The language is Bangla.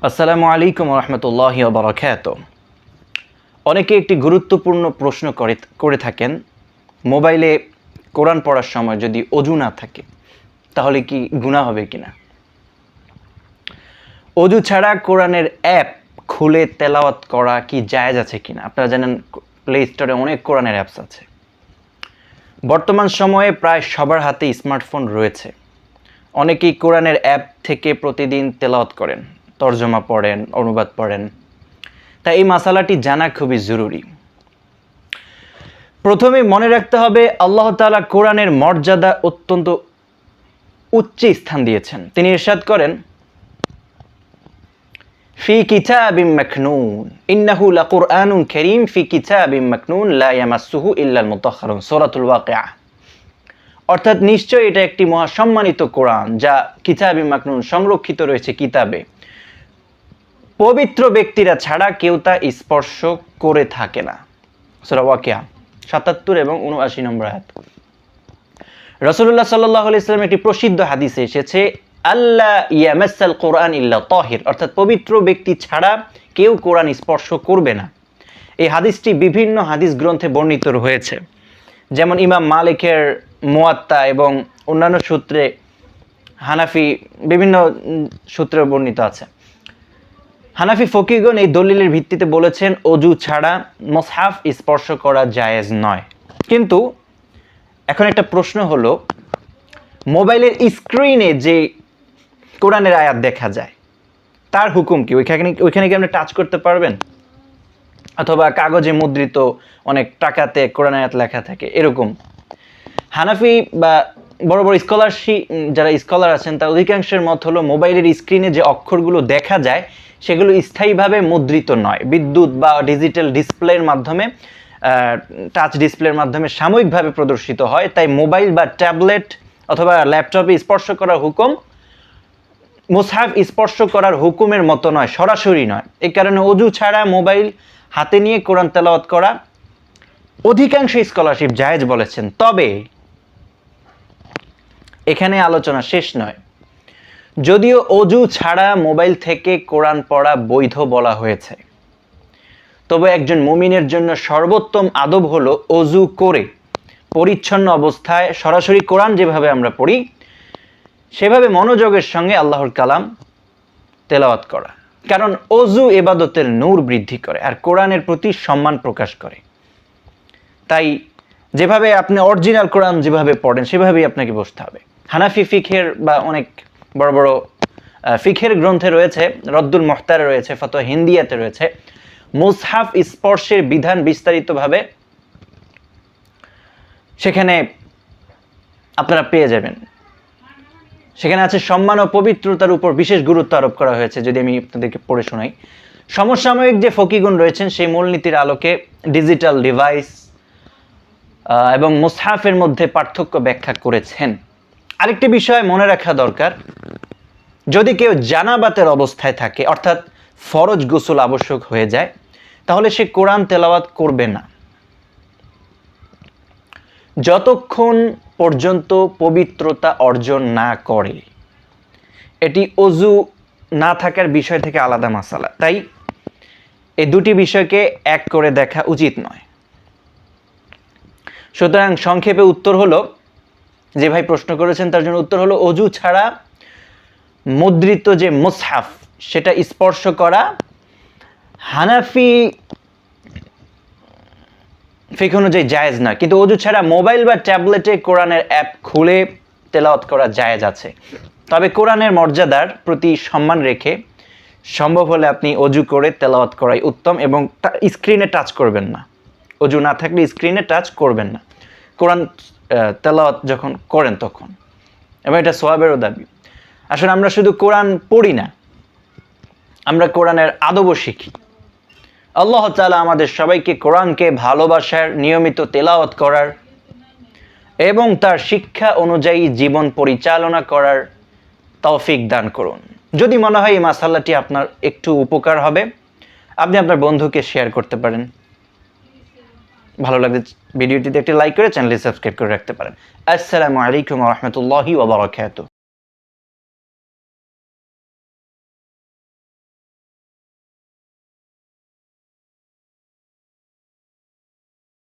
আসসালামু আলাইকুম রহমতুল্লাহি ওয়া বারাকাতুহু। অনেকে একটি গুরুত্বপূর্ণ প্রশ্ন করে থাকেন, মোবাইলে কোরআন পড়ার সময় যদি অজু না থাকে তাহলে কি গুনাহ হবে কিনা। অজু ছাড়া কোরআনের অ্যাপ খুলে তেলাওয়াত করা কি জায়েজ আছে কিনা। আপনারা জানেন প্লে স্টোরে অনেক কোরআনের অ্যাপস আছে। বর্তমান সময়ে প্রায় সবার হাতে স্মার্টফোন রয়েছে। অনেকেই কোরআনের অ্যাপ থেকে প্রতিদিন তেলাওয়াত করেন, তরজমা পড়েন, অনুবাদ পড়েন। তাই এই মাসালাটি জানা খুবই জরুরি। প্রথমে মনে রাখতে হবে আল্লাহ তাআলা কোরআনের মর্যাদা অত্যন্ত উচ্চ স্থান দিয়েছেন। তিনি ইরশাদ করেন, ফি কিতাবিম মাকনুন ইন্নাহু লাকুরআনুন কারীম ফি কিতাবিম মাকনুন লা ইয়ামাসসুহু ইল্লাল মুতাহহারুন। সূরাতুল ওয়াকিয়া। অর্থাৎ নিশ্চয়ই এটা একটি মহাসম্মানিত কোরআন যা কিতাবিম মাকনুন সংরক্ষিত রয়েছে কিতাবে। পবিত্র ব্যক্তিরা ছাড়া কেউ তা স্পর্শ করে থাকে না। সূরা ওয়াকিয়া ৭৭ এবং ৭৯ নম্বর আয়াত। রাসূলুল্লাহ সাল্লাল্লাহু আলাইহি ওয়াসাল্লাম একটি প্রসিদ্ধ হাদিসে এসেছে, আল্লা ইয়ামাসসাল কোরআন ইল্লা তাহির, অর্থাৎ পবিত্র ব্যক্তি ছাড়া কেউ কোরআন স্পর্শ করবে না। এই হাদিসটি বিভিন্ন হাদিস গ্রন্থে বর্ণিত হয়েছে, যেমন ইমাম মালিকের মুয়াত্তা এবং অন্যান্য সূত্রে, হানাফি বিভিন্ন সূত্রে বর্ণিত আছে। হানাফি ফকিহগণ এই দলিলের ভিত্তিতে বলেছেন অজু ছাড়া মুসহাফ স্পর্শ করা জায়েজ নয়। কিন্তু এখন একটা প্রশ্ন হলো, মোবাইলের স্ক্রিনে যে কোরআনের আয়াত দেখা যায় তার হুকুম কি? ওইখানে কি আপনি টাচ করতে পারবেন? অথবা কাগজে মুদ্রিত অনেক টাকাতে কোরআন আয়াত লেখা থাকে এরকম। হানাফি বা বড় বড় যারা স্কলার আছেন তার অধিকাংশের মত হলো মোবাইলের স্ক্রিনে যে অক্ষরগুলো দেখা যায় সেগুলো স্থায়ীভাবে মুদ্রিত নয়, বিদ্যুৎ বা ডিজিটাল ডিসপ্লের মাধ্যমে, টাচ ডিসপ্লের মাধ্যমে সাময়িকভাবে প্রদর্শিত হয়। তাই মোবাইল বা ট্যাবলেট অথবা ল্যাপটপে স্পর্শ করার হুকুম মুসহাফ স্পর্শ করার হুকুমের মতো নয়, সরাসরি নয়। এই কারণে অজু ছাড়া মোবাইল হাতে নিয়ে কোরআন তেলাওয়াত করা অধিকাংশ স্কলারশিপ জায়েজ বলেছেন। তবে এখানে আলোচনা শেষ নয়। যদিও অজু ছাড়া মোবাইল থেকে কোরআন পড়া বৈধ বলা হয়েছে, তবে একজন মুমিনের জন্য সর্বোত্তম আদব হলো অজু করে পরিচ্ছন্ন অবস্থায় সরাসরি কোরআন যেভাবে আমরা পড়ি সেভাবে মনোযোগের সঙ্গে আল্লাহর কালাম তেলাওয়াত করা। কারণ অজু ইবাদতের নূর বৃদ্ধি করে আর কোরআনের প্রতি সম্মান প্রকাশ করে। তাই যেভাবে আপনি অরিজিনাল কোরআন যেভাবে পড়েন সেভাবেই আপনাকে বসতে হবে। হানাফি ফিকহের বা অনেক বড় বড় ফিকহের গ্রন্থে রয়েছে, রদ্দুল মুহতারে রয়েছে, ফতোয়া হিন্দিয়াতে রয়েছে, মুসহাফ স্পর্শের বিধান বিস্তারিতভাবে সেখানে আপনারা পেয়ে যাবেন। সেখানে আছে সম্মান ও পবিত্রতার উপর বিশেষ গুরুত্ব আরোপ করা হয়েছে। যদি আমি আপনাদেরকে পড়ে শোনাই, সমসাময়িক যে ফকিগুণ রয়েছেন সেই মূলনীতির আলোকে ডিজিটাল ডিভাইস এবং মুসহাফের মধ্যে পার্থক্য ব্যাখ্যা করেছেন। আরেকটি বিষয় মনে রাখা দরকার, যদি কেউ জানাবাতের অবস্থায় থাকে অর্থাৎ ফরজ গোসল আবশ্যক হয়ে যায় তাহলে সে কোরআন তেলাওয়াত করবে না যতক্ষণ পর্যন্ত পবিত্রতা অর্জন না করে। এটি অজু না থাকার বিষয় থেকে আলাদা মাসালা, তাই এই দুটি বিষয়কে এক করে দেখা উচিত নয়। সুতরাং সংক্ষেপে উত্তর হলো, যে ভাই প্রশ্ন করেছেন তার জন্য উত্তর হলো, অজু ছাড়া মুদ্রিত যে মুসহাফ সেটা স্পর্শ করা হানাফি ফিকহ অনুযায়ী জায়েজ না। কিন্তু অজু ছাড়া মোবাইল বা ট্যাবলেটে কোরআনের অ্যাপ খুলে তেলাওয়াত করা জায়েজ আছে। তবে কোরআনের মর্যাদার প্রতি সম্মান রেখে সম্ভব হলে আপনি অজু করে তেলাওয়াত করাই উত্তম এবং স্ক্রিনে টাচ করবেন না। অজু না থাকলে স্ক্রিনে টাচ করবেন না কোরআন তেলাওয়াত যখন করেন তখন, এবং এটা সওয়াবেরও দাবি। আসলে আমরা শুধু কোরআন পড়ি না, আমরা কোরআনের আদবও শিখি। আল্লাহ তাআলা আমাদের সবাইকে কোরআনকে ভালোবাসার, নিয়মিত তেলাওয়াত করার এবং তার শিক্ষা অনুযায়ী জীবন পরিচালনা করার তৌফিক দান করুন। যদি মনে হয় এই মাসালাটি আপনার একটু উপকার হবে, আপনি আপনার বন্ধুকে শেয়ার করতে পারেন। ভালো লাগলে ভিডিওটিতে একটি লাইক করে চ্যানেলটি সাবস্ক্রাইব করে রাখতে পারেন। আসসালামু আলাইকুম ওয়া রাহমাতুল্লাহি ওয়া বারাকাতুহু।